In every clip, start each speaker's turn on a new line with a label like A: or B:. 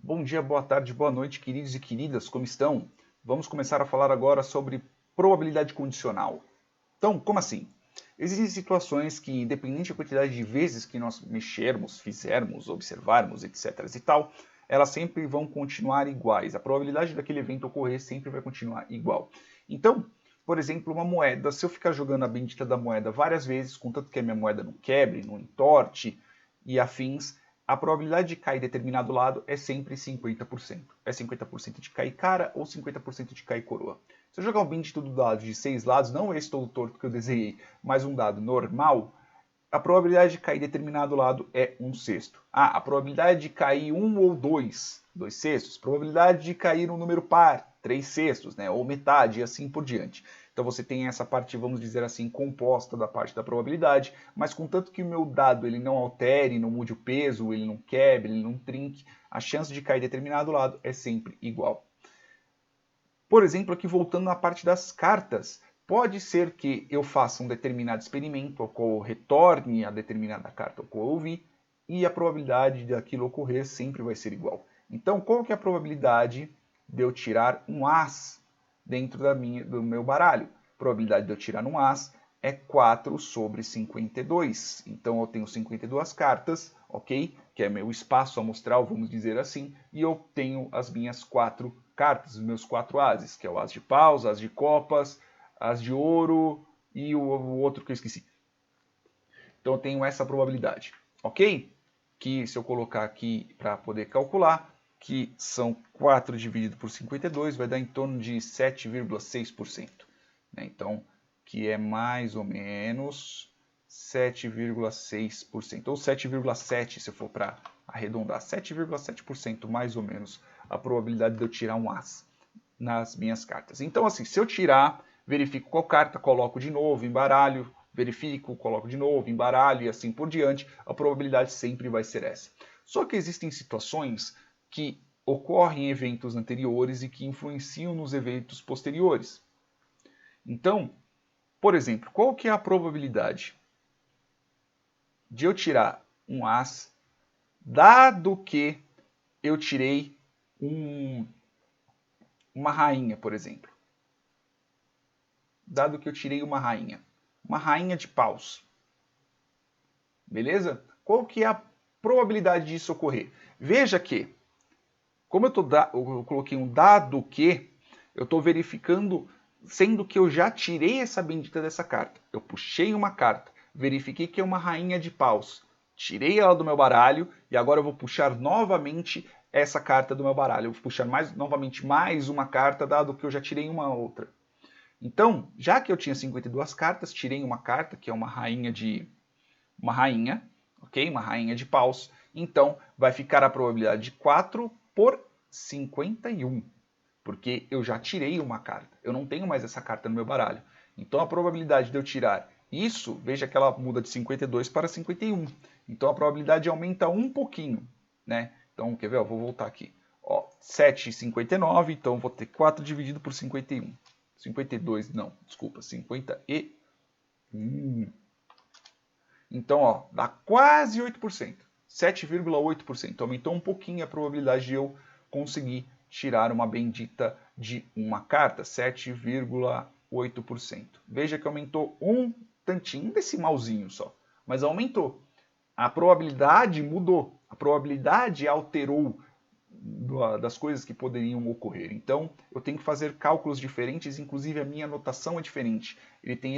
A: Bom dia, boa tarde, boa noite, queridos e queridas, como estão? Vamos começar a falar agora sobre probabilidade condicional. Então, como assim? Existem situações que, independente da quantidade de vezes que nós mexermos, fizermos, observarmos, etc. e tal, elas sempre vão continuar iguais. A probabilidade daquele evento ocorrer sempre vai continuar igual. Então, por exemplo, uma moeda, se eu ficar jogando a bendita da moeda várias vezes, contanto que a minha moeda não quebre, não entorte e afins, a probabilidade de cair determinado lado é sempre 50%. É 50% de cair cara ou 50% de cair coroa. Se eu jogar um bendito do dado de 6 lados, não esse todo torto que eu desenhei, mas um dado normal, a probabilidade de cair determinado lado é 1/6. A probabilidade de cair 1 ou 2, 2/6. Probabilidade de cair um número par, 3/6, né? Ou metade e assim por diante. Então você tem essa parte, vamos dizer assim, composta da parte da probabilidade, mas contanto que o meu dado ele não altere, não mude o peso, ele não quebre, ele não trinque, a chance de cair determinado lado é sempre igual. Por exemplo, aqui voltando na parte das cartas, pode ser que eu faça um determinado experimento, ao qual eu retorne a determinada carta ao qual eu vi, e a probabilidade daquilo ocorrer sempre vai ser igual. Então, qual que é a probabilidade de eu tirar um as dentro do meu baralho? A probabilidade de eu tirar um as é 4 sobre 52. Então, eu tenho 52 cartas, ok? Que é meu espaço amostral, vamos dizer assim, e eu tenho as minhas 4 cartas, os meus 4 ases, que é o as de paus, as de copas, as de ouro e o outro que eu esqueci. Então eu tenho essa probabilidade, ok? Que se eu colocar aqui para poder calcular, que são 4 dividido por 52, vai dar em torno de 7,6%. Né? Então, que é mais ou menos 7,6%, ou 7,7% se eu for para arredondar, 7,7% mais ou menos a probabilidade de eu tirar um as nas minhas cartas. Então, assim, se eu tirar, verifico qual carta, coloco de novo, embaralho, verifico, coloco de novo, embaralho e assim por diante, a probabilidade sempre vai ser essa. Só que existem situações que ocorrem em eventos anteriores e que influenciam nos eventos posteriores. Então, por exemplo, qual que é a probabilidade de eu tirar um as, dado que eu tirei uma rainha, por exemplo? Dado que eu tirei uma rainha de paus. Beleza? Qual que é a probabilidade disso ocorrer? Veja que, como eu coloquei um dado que, eu estou verificando, sendo que eu já tirei essa bendita dessa carta. Eu puxei uma carta, verifiquei que é uma rainha de paus, tirei ela do meu baralho e agora eu vou puxar novamente essa carta do meu baralho. Eu vou puxar novamente mais uma carta, dado que eu já tirei uma outra. Então, já que eu tinha 52 cartas, tirei uma carta, que é uma rainha, ok? Uma rainha de paus. Então, vai ficar a probabilidade de 4 por 51, porque eu já tirei uma carta. Eu não tenho mais essa carta no meu baralho. Então, a probabilidade de eu tirar isso, veja que ela muda de 52 para 51. Então, a probabilidade aumenta um pouquinho, né? Então, quer ver? Eu vou voltar aqui. Ó, 7,59, então vou ter 4 dividido por 51. 52, não, desculpa, 51. Então, ó, dá quase 8%, 7,8%. Aumentou um pouquinho a probabilidade de eu conseguir tirar uma bendita de uma carta, 7,8%. Veja que aumentou um tantinho, um decimalzinho só, mas aumentou. A probabilidade mudou, a probabilidade alterou das coisas que poderiam ocorrer. Então, eu tenho que fazer cálculos diferentes, inclusive a minha anotação é diferente. Ele tem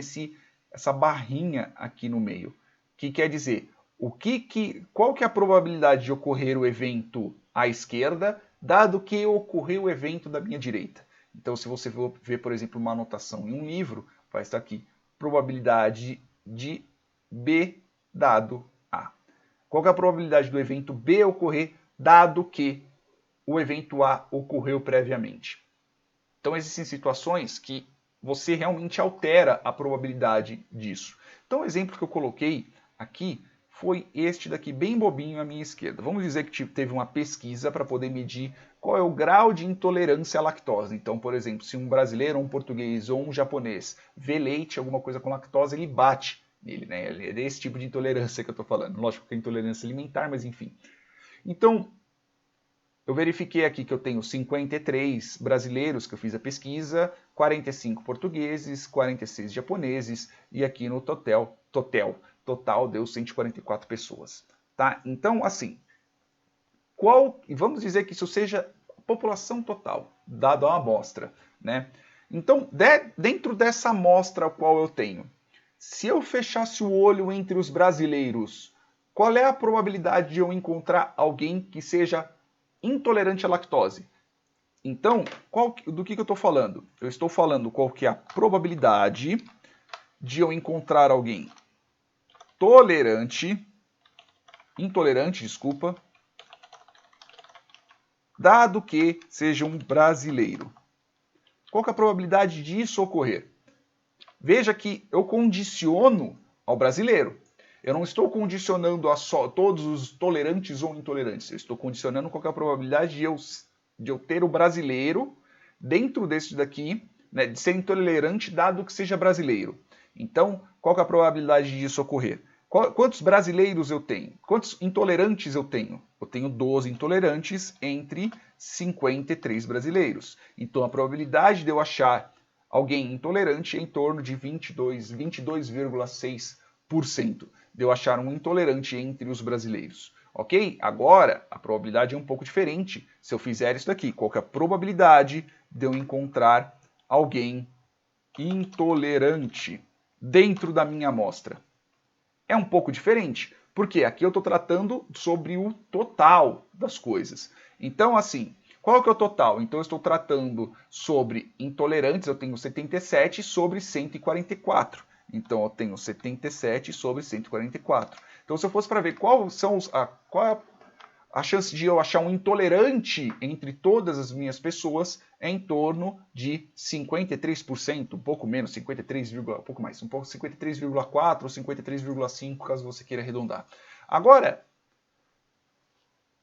A: essa barrinha aqui no meio, que quer dizer qual que é a probabilidade de ocorrer o evento à esquerda, dado que ocorreu o evento da minha direita. Então, se você for ver, por exemplo, uma anotação em um livro, vai estar aqui, probabilidade de B dado A. Qual que é a probabilidade do evento B ocorrer, dado que o evento A ocorreu previamente? Então, existem situações que você realmente altera a probabilidade disso. Então, o exemplo que eu coloquei aqui foi este daqui, bem bobinho à minha esquerda. Vamos dizer que teve uma pesquisa para poder medir qual é o grau de intolerância à lactose. Então, por exemplo, se um brasileiro, um português ou um japonês vê leite, alguma coisa com lactose, ele bate nele, né? É desse tipo de intolerância que eu estou falando. Lógico que é intolerância alimentar, mas enfim. Então, eu verifiquei aqui que eu tenho 53 brasileiros que eu fiz a pesquisa, 45 portugueses, 46 japoneses e aqui no total deu 144 pessoas. Tá? Então, assim, vamos dizer que isso seja a população total, dado a amostra, né? Então, dentro dessa amostra qual eu tenho, se eu fechasse o olho entre os brasileiros, qual é a probabilidade de eu encontrar alguém que seja intolerante à lactose? Então, do que eu estou falando? Eu estou falando qual que é a probabilidade de eu encontrar alguém intolerante, dado que seja um brasileiro. Qual que é a probabilidade disso ocorrer? Veja que eu condiciono ao brasileiro. Eu não estou condicionando a todos os tolerantes ou intolerantes. Eu estou condicionando qual que é a probabilidade de eu ter o brasileiro dentro desse daqui, né, de ser intolerante dado que seja brasileiro. Então, qual que é a probabilidade disso ocorrer? Quantos brasileiros eu tenho? Quantos intolerantes eu tenho? Eu tenho 12 intolerantes entre 53 brasileiros. Então, a probabilidade de eu achar alguém intolerante é em torno de 22,6% de eu achar um intolerante entre os brasileiros. Ok? Agora, a probabilidade é um pouco diferente se eu fizer isso daqui. Qual que é a probabilidade de eu encontrar alguém intolerante dentro da minha amostra? É um pouco diferente, porque aqui eu estou tratando sobre o total das coisas. Então, assim, qual que é o total? Então, eu estou tratando sobre intolerantes, eu tenho 77 sobre 144. Então, eu tenho 77 sobre 144. Então, se eu fosse para ver qual é a chance de eu achar um intolerante entre todas as minhas pessoas é em torno de 53%, um pouco menos, 53, um pouco mais, 53,4 ou 53,5, caso você queira arredondar.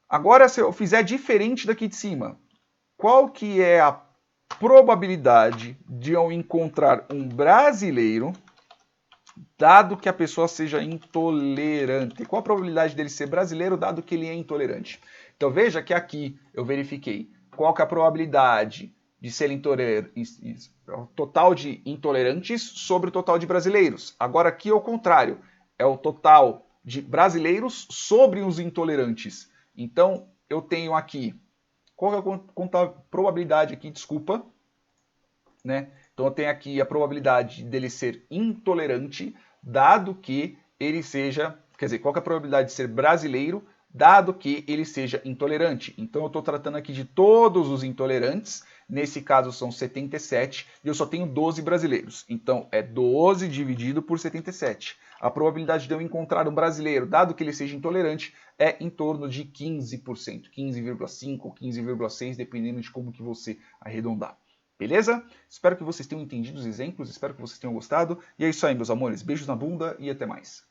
A: Agora, se eu fizer diferente daqui de cima, qual que é a probabilidade de eu encontrar um brasileiro dado que a pessoa seja intolerante? Qual a probabilidade dele ser brasileiro dado que ele é intolerante? Então veja que aqui eu verifiquei qual que é a probabilidade de ser intolerante, o total de intolerantes sobre o total de brasileiros. Agora aqui é o contrário, é o total de brasileiros sobre os intolerantes. Então eu tenho aqui, qual é a probabilidade aqui, desculpa, né? Então eu tenho aqui a probabilidade dele ser intolerante, dado que ele seja, quer dizer, qual que é a probabilidade de ser brasileiro, dado que ele seja intolerante. Então eu estou tratando aqui de todos os intolerantes, nesse caso são 77, e eu só tenho 12 brasileiros. Então é 12 dividido por 77. A probabilidade de eu encontrar um brasileiro, dado que ele seja intolerante, é em torno de 15%, 15,5% ou 15,6%, dependendo de como que você arredondar. Beleza? Espero que vocês tenham entendido os exemplos, espero que vocês tenham gostado. E é isso aí, meus amores. Beijos na bunda e até mais.